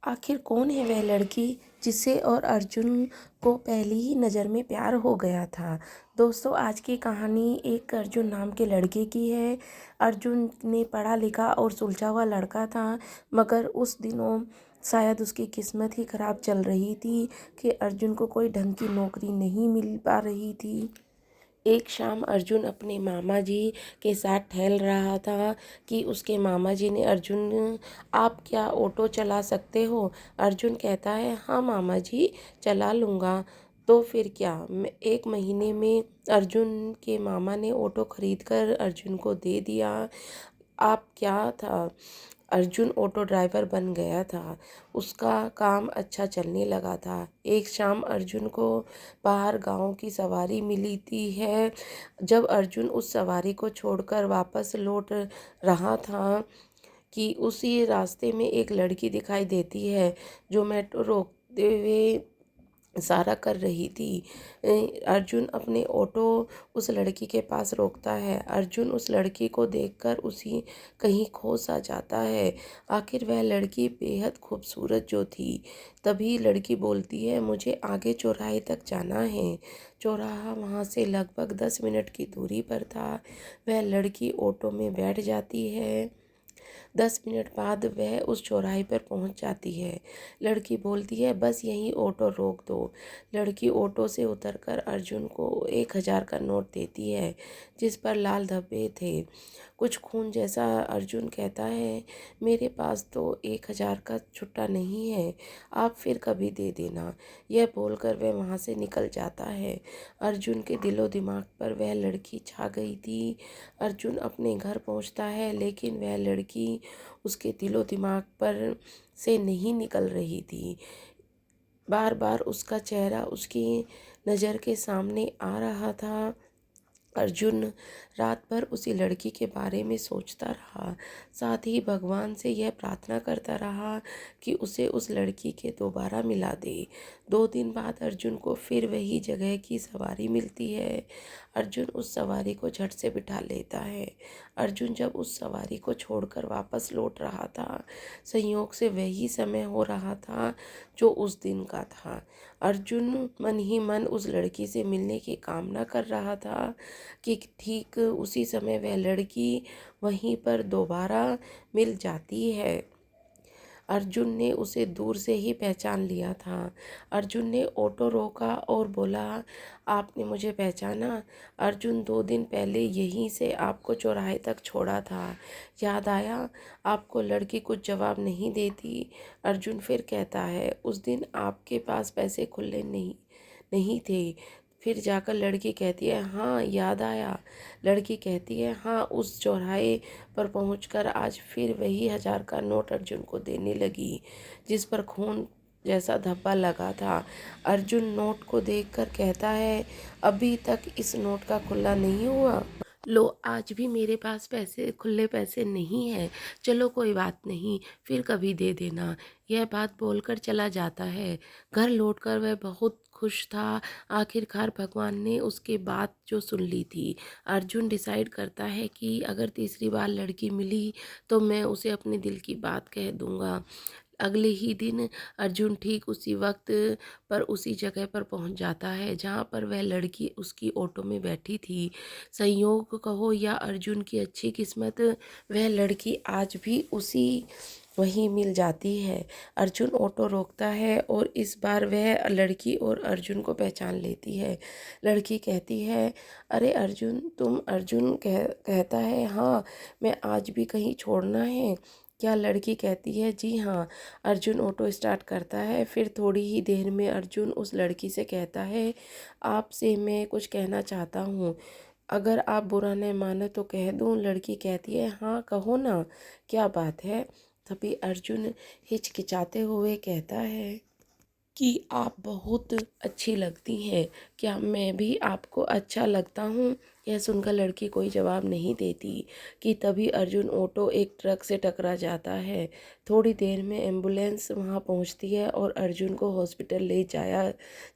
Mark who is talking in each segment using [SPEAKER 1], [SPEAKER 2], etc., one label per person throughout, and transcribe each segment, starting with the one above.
[SPEAKER 1] आखिर कौन है वह लड़की जिससे और अर्जुन को पहली ही नज़र में प्यार हो गया था। दोस्तों, आज की कहानी एक अर्जुन नाम के लड़के की है। अर्जुन ने पढ़ा लिखा और सुलझा हुआ लड़का था, मगर उस दिनों शायद उसकी किस्मत ही ख़राब चल रही थी कि अर्जुन को कोई ढंग की नौकरी नहीं मिल पा रही थी। एक शाम अर्जुन अपने मामा जी के साथ टहल रहा था कि उसके मामा जी ने अर्जुन, आप क्या ऑटो चला सकते हो? अर्जुन कहता है, हाँ मामा जी, चला लूँगा। तो फिर क्या, एक महीने में अर्जुन के मामा ने ऑटो खरीद कर अर्जुन को दे दिया। आप क्या था, अर्जुन ऑटो ड्राइवर बन गया था। उसका काम अच्छा चलने लगा था। एक शाम अर्जुन को बाहर गांव की सवारी मिली थी है। जब अर्जुन उस सवारी को छोड़कर वापस लौट रहा था कि उसी रास्ते में एक लड़की दिखाई देती है जो मेट्रो रोकते हुए इशारा कर रही थी। अर्जुन अपने ऑटो उस लड़की के पास रोकता है। अर्जुन उस लड़की को देखकर उसी कहीं खो सा जाता है। आखिर वह लड़की बेहद खूबसूरत जो थी। तभी लड़की बोलती है, मुझे आगे चौराहे तक जाना है। चौराहा वहाँ से लगभग 10 मिनट की दूरी पर था। वह लड़की ऑटो में बैठ जाती है। 10 मिनट बाद वह उस चौराहे पर पहुंच जाती है। लड़की बोलती है, बस यहीं ऑटो रोक दो। लड़की ऑटो से उतरकर अर्जुन को 1,000 का नोट देती है, जिस पर लाल धब्बे थे, कुछ खून जैसा। अर्जुन कहता है, मेरे पास तो 1,000 का छुट्टा नहीं है, आप फिर कभी दे देना। यह बोलकर वह वहाँ से निकल जाता है। अर्जुन के दिलो दिमाग पर वह लड़की छा गई थी। अर्जुन अपने घर पहुँचता है, लेकिन वह लड़की उसके दिलो दिमाग पर से नहीं निकल रही थी। बार बार उसका चेहरा उसकी नज़र के सामने आ रहा था। अर्जुन रात भर उसी लड़की के बारे में सोचता रहा, साथ ही भगवान से यह प्रार्थना करता रहा कि उसे उस लड़की के दोबारा मिला दे। 2 दिन बाद अर्जुन को फिर वही जगह की सवारी मिलती है। अर्जुन उस सवारी को झट से बिठा लेता है। अर्जुन जब उस सवारी को छोड़कर वापस लौट रहा था, संयोग से वही समय हो रहा था जो उस दिन का था। अर्जुन मन ही मन उस लड़की से मिलने की कामना कर रहा था कि ठीक उसी समय वह लड़की वहीं पर दोबारा मिल जाती है। अर्जुन ने उसे दूर से ही पहचान लिया था। अर्जुन ने ऑटो रोका और बोला, आपने मुझे पहचाना? अर्जुन, 2 दिन पहले यहीं से आपको चौराहे तक छोड़ा था, याद आया? आपको लड़की कुछ जवाब नहीं देती। अर्जुन फिर कहता है, उस दिन आपके पास पैसे खुले नहीं नहीं थे। फिर जाकर लड़की कहती है, हाँ याद आया। लड़की कहती है, हाँ, उस चौराहे पर पहुंचकर आज फिर वही 1,000 का नोट अर्जुन को देने लगी, जिस पर खून जैसा धब्बा लगा था। अर्जुन नोट को देखकर कहता है, अभी तक इस नोट का खुला नहीं हुआ। लो, आज भी मेरे पास पैसे, खुले पैसे नहीं है। चलो कोई बात नहीं, फिर कभी दे देना। यह बात बोलकर चला जाता है। घर लौटकर वह बहुत खुश था। आखिरकार भगवान ने उसके बात जो सुन ली थी। अर्जुन डिसाइड करता है कि अगर तीसरी बार लड़की मिली तो मैं उसे अपने दिल की बात कह दूंगा। अगले ही दिन अर्जुन ठीक उसी वक्त पर उसी जगह पर पहुंच जाता है जहां पर वह लड़की उसकी ऑटो में बैठी थी। संयोग कहो या अर्जुन की अच्छी किस्मत, वह लड़की आज भी उसी वहीं मिल जाती है। अर्जुन ऑटो रोकता है और इस बार वह लड़की और अर्जुन को पहचान लेती है। लड़की कहती है, अरे अर्जुन, तुम? अर्जुन कहता है, हाँ, मैं आज भी कहीं छोड़ना है क्या? लड़की कहती है, जी हाँ। अर्जुन ऑटो स्टार्ट करता है। फिर थोड़ी ही देर में अर्जुन उस लड़की से कहता है, आपसे मैं कुछ कहना चाहता हूँ, अगर आप बुरा न माने तो कह दूँ? लड़की कहती है, हाँ कहो ना, क्या बात है? तभी अर्जुन हिचकिचाते हुए कहता है कि आप बहुत अच्छी लगती हैं, क्या मैं भी आपको अच्छा लगता हूँ? यह सुनकर लड़की कोई जवाब नहीं देती कि तभी अर्जुन ऑटो एक ट्रक से टकरा जाता है। थोड़ी देर में एम्बुलेंस वहाँ पहुँचती है और अर्जुन को हॉस्पिटल ले जाया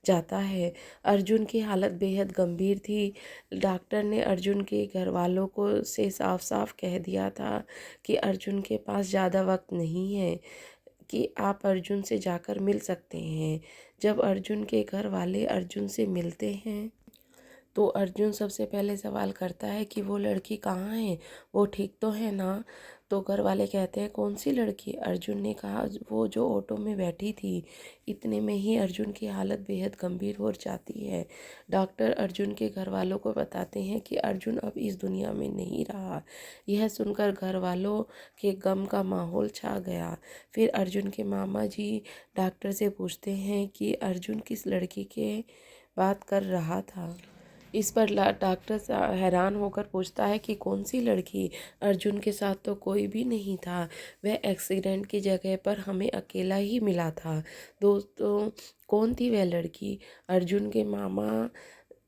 [SPEAKER 1] जाता है। अर्जुन की हालत बेहद गंभीर थी। डॉक्टर ने अर्जुन के घर वालों को से साफ साफ कह दिया था कि अर्जुन के पास ज़्यादा वक्त नहीं है, कि आप अर्जुन से जाकर मिल सकते हैं। जब अर्जुन के घर वाले अर्जुन से मिलते हैं तो अर्जुन सबसे पहले सवाल करता है कि वो लड़की कहाँ है, वो ठीक तो है ना। तो घर वाले कहते हैं कौन सी लड़की। अर्जुन ने कहा वो जो ऑटो में बैठी थी। इतने में ही अर्जुन की हालत बेहद गंभीर हो जाती है। डॉक्टर अर्जुन के घर वालों को बताते हैं कि अर्जुन अब इस दुनिया में नहीं रहा। यह सुनकर घर वालों के गम का माहौल छा गया। फिर अर्जुन के मामा जी डॉक्टर से पूछते हैं कि अर्जुन किस लड़की के बात कर रहा था। इस पर डॉक्टर हैरान होकर पूछता है कि कौन सी लड़की। अर्जुन के साथ तो कोई भी नहीं था, वह एक्सीडेंट की जगह पर हमें अकेला ही मिला था। दोस्तों, कौन थी वह लड़की। अर्जुन के मामा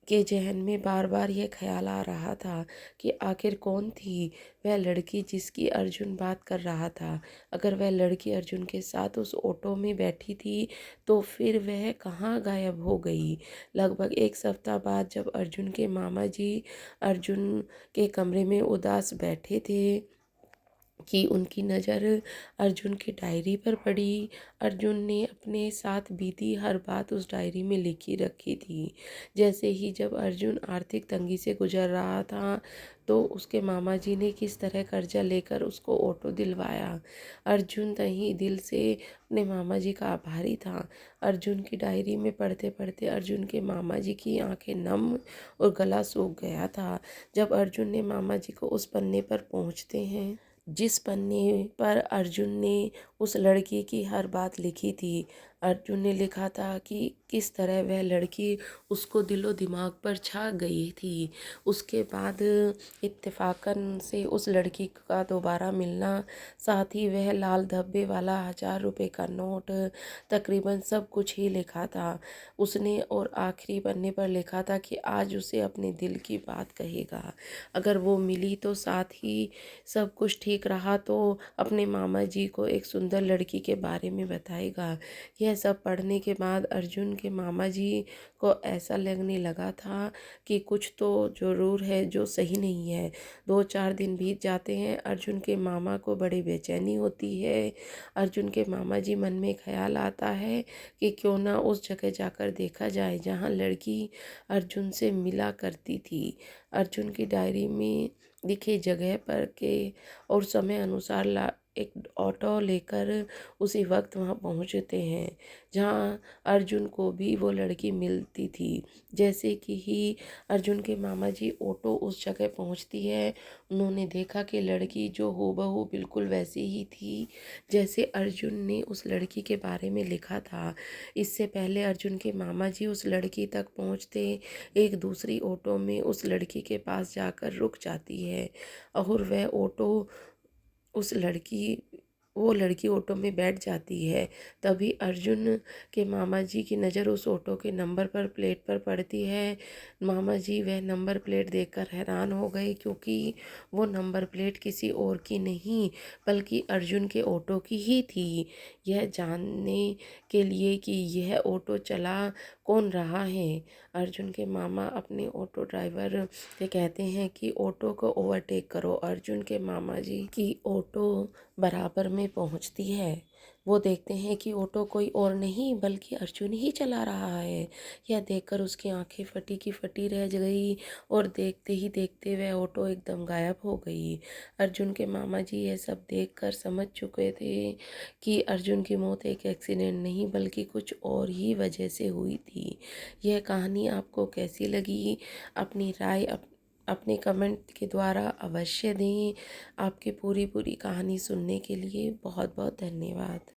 [SPEAKER 1] के जहन में बार बार यह ख्याल आ रहा था कि आखिर कौन थी वह लड़की जिसकी अर्जुन बात कर रहा था। अगर वह लड़की अर्जुन के साथ उस ऑटो में बैठी थी तो फिर वह कहाँ गायब हो गई। लगभग एक सप्ताह बाद जब अर्जुन के मामा जी अर्जुन के कमरे में उदास बैठे थे कि उनकी नज़र अर्जुन की डायरी पर पड़ी। अर्जुन ने अपने साथ बीती हर बात उस डायरी में लिखी रखी थी। जैसे ही जब अर्जुन आर्थिक तंगी से गुजर रहा था तो उसके मामा जी ने किस तरह कर्जा लेकर उसको ऑटो दिलवाया। अर्जुन तहीं दिल से अपने मामा जी का आभारी था। अर्जुन की डायरी में पढ़ते पढ़ते अर्जुन के मामा जी की आंखें नम और गला सूख गया था। जब अर्जुन ने मामा जी को उस पन्ने पर पहुंचते हैं जिस पन्ने पर अर्जुन ने उस लड़की की हर बात लिखी थी। अर्जुन ने लिखा था कि किस तरह वह लड़की उसको दिलो दिमाग पर छा गई थी। उसके बाद इत्तेफाकन से उस लड़की का दोबारा मिलना, साथ ही वह लाल धब्बे वाला 1000 रुपये का नोट, तकरीबन सब कुछ ही लिखा था उसने। और आखिरी पन्ने पर लिखा था कि आज उसे अपने दिल की बात कहेगा। अगर वो मिली तो साथ ही सब कुछ ठीक रहा तो अपने मामा जी को एक सुंदर लड़की के बारे में बताएगा। यह सब पढ़ने के बाद अर्जुन के मामा जी को ऐसा लगने लगा था कि कुछ तो ज़रूर है जो सही नहीं है। 2-4 दिन बीत जाते हैं। अर्जुन के मामा को बड़ी बेचैनी होती है। अर्जुन के मामा जी मन में ख्याल आता है कि क्यों ना उस जगह जाकर देखा जाए जहाँ लड़की अर्जुन से मिला करती थी। अर्जुन की डायरी में लिखे जगह पर के और समय अनुसार एक ऑटो लेकर उसी वक्त वहाँ पहुँचते हैं जहाँ अर्जुन को भी वो लड़की मिलती थी। जैसे कि ही अर्जुन के मामा जी ऑटो उस जगह पहुँचती है, उन्होंने देखा कि लड़की जो हूबहू बिल्कुल वैसी ही थी जैसे अर्जुन ने उस लड़की के बारे में लिखा था। इससे पहले अर्जुन के मामा जी उस लड़की तक पहुँचते एक दूसरी ऑटो में उस लड़की के पास जाकर रुक जाती है और वह ऑटो उस लड़की वो लड़की ऑटो में बैठ जाती है। तभी अर्जुन के मामा जी की नज़र उस ऑटो के नंबर पर प्लेट पर पड़ती है। मामा जी वह नंबर प्लेट देखकर हैरान हो गए क्योंकि वो नंबर प्लेट किसी और की नहीं बल्कि अर्जुन के ऑटो की ही थी। यह जानने के लिए कि यह ऑटो चला कौन रहा है, अर्जुन के मामा अपने ऑटो ड्राइवर से कहते हैं कि ऑटो को ओवरटेक करो। अर्जुन के मामा जी की ऑटो बराबर में पहुंचती है। वो देखते हैं कि ऑटो कोई और नहीं बल्कि अर्जुन ही चला रहा है। यह देखकर उसकी आंखें फटी की फटी रह गई और देखते ही देखते वह ऑटो एकदम गायब हो गई। अर्जुन के मामा जी यह सब देखकर समझ चुके थे कि अर्जुन की मौत एक एक्सीडेंट नहीं बल्कि कुछ और ही वजह से हुई थी। यह कहानी आपको कैसी लगी? अपनी राय अपने कमेंट के द्वारा अवश्य दें। आपकी पूरी कहानी सुनने के लिए बहुत बहुत धन्यवाद।